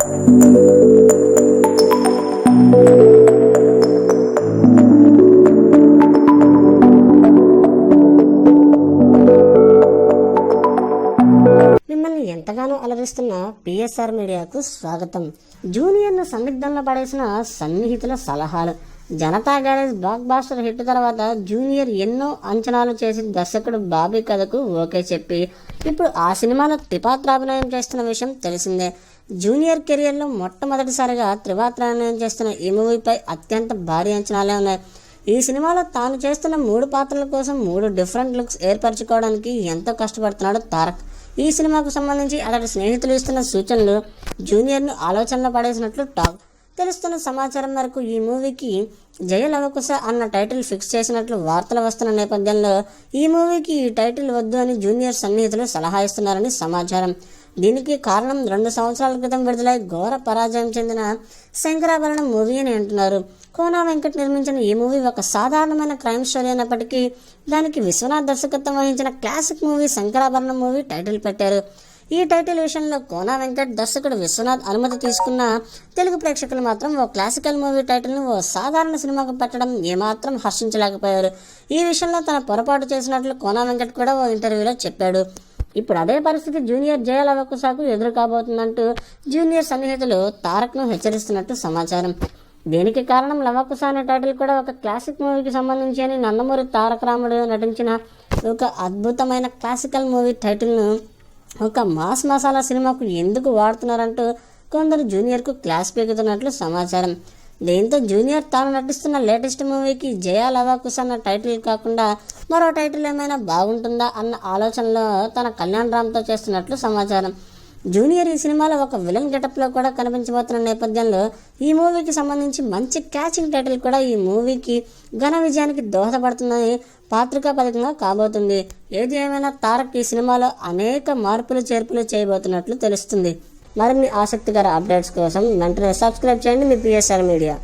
మిమ్మల్ని ఎంతగానో అలరిస్తున్న పిఎస్ఆర్ మీడియాకు స్వాగతం. జూనియర్ను సందిగ్ధంలో పడేసిన సన్నిహితుల సలహాలు. Janatha garage blockbuster hit తర్వాత జూనియర్ ఎన్నో అంచనాలు చేసి దర్శకుడు బాబీ కథకు ఓకే చెప్పి ఇప్పుడు ఆ సినిమాలో త్రిపాత్రాభినయం చేస్తున్న విషయం తెలిసిందే. జూనియర్ కెరియర్లో మొట్టమొదటిసారిగా త్రిపాత్రాభినయం చేస్తున్న ఈ మూవీపై అత్యంత భారీ అంచనాలే ఉన్నాయి. ఈ సినిమాలో తాను చేస్తున్న 3 పాత్రల కోసం 3 డిఫరెంట్ లుక్స్ ఏర్పరచుకోవడానికి ఎంతో కష్టపడుతున్నాడు తారక్. ఈ సినిమాకు సంబంధించి అతడి స్నేహితులు ఇస్తున్న సూచనలు జూనియర్ను ఆలోచనలో పడేసినట్లు టాక్. తెలుస్తున్న సమాచారం మేరకు ఈ మూవీకి జయ లవకుశ అన్న టైటిల్ ఫిక్స్ చేసినట్లు వార్తలు వస్తున్న నేపథ్యంలో ఈ మూవీకి ఈ టైటిల్ వద్దు అని జూనియర్ సన్నిహితులు సలహా ఇస్తున్నారని సమాచారం. దీనికి కారణం 2 సంవత్సరాల క్రితం విడుదలై ఘోర పరాజయం చెందిన శంకరాభరణం మూవీ అని అంటున్నారు. కోనా వెంకట్ నిర్మించిన ఈ మూవీ ఒక సాధారణమైన క్రైమ్ స్టోరీ అయినప్పటికీ దానికి విశ్వనాథ్ దర్శకత్వం వహించిన classic movie Sankarabharanam movie title పెట్టారు. ఈ టైటిల్ విషయంలో కోనా వెంకట్ దర్శకుడు విశ్వనాథ్ అనుమతి తీసుకున్న తెలుగు ప్రేక్షకులు మాత్రం ఓ క్లాసికల్ మూవీ టైటిల్ను ఓ సాధారణ సినిమాకు పెట్టడం ఏమాత్రం హర్షించలేకపోయారు. ఈ విషయంలో తన పొరపాటు చేసినట్లు కోనా వెంకట్ కూడా ఓ ఇంటర్వ్యూలో చెప్పాడు. ఇప్పుడు అదే పరిస్థితి జూనియర్ జయ లవకుశకు ఎదురు కాబోతుందంటూ జూనియర్ సన్నిహితులు తారక్ను హెచ్చరిస్తున్నట్టు సమాచారం. దీనికి కారణం లవకుశ అనే టైటిల్ కూడా ఒక క్లాసిక్ మూవీకి సంబంధించి అని నందమూరి తారక రాముడు నటించిన ఒక అద్భుతమైన క్లాసికల్ మూవీ టైటిల్ను ఒక మాస్ మసాలా సినిమాకు ఎందుకు వాడుతున్నారంటూ కొందరు జూనియర్కు క్లాస్ పీకుతున్నట్లు సమాచారం. దీంతో జూనియర్ తాను నటిస్తున్న లేటెస్ట్ మూవీకి జయ లవకుశ అన్న టైటిల్ కాకుండా మరో టైటిల్ ఏమైనా బాగుంటుందా అన్న ఆలోచనలో తన కళ్యాణ్ రామ్తో చేస్తున్నట్లు సమాచారం. జూనియర్ ఈ సినిమాలో ఒక విలన్ గెటప్లో కూడా కనిపించబోతున్న నేపథ్యంలో ఈ మూవీకి సంబంధించి మంచి క్యాచింగ్ టైటిల్ కూడా ఈ మూవీకి ఘన విజయానికి దోహదపడుతుందని పాత్రికాపదికంగా కాబోతుంది. ఏది ఏమైనా తారక్ ఈ సినిమాలో అనేక మార్పులు చేర్పులు చేయబోతున్నట్లు తెలుస్తుంది. మరిన్ని ఆసక్తికర అప్డేట్స్ కోసం వెంటనే సబ్స్క్రైబ్ చేయండి మీ పిఎస్ఆర్ మీడియా.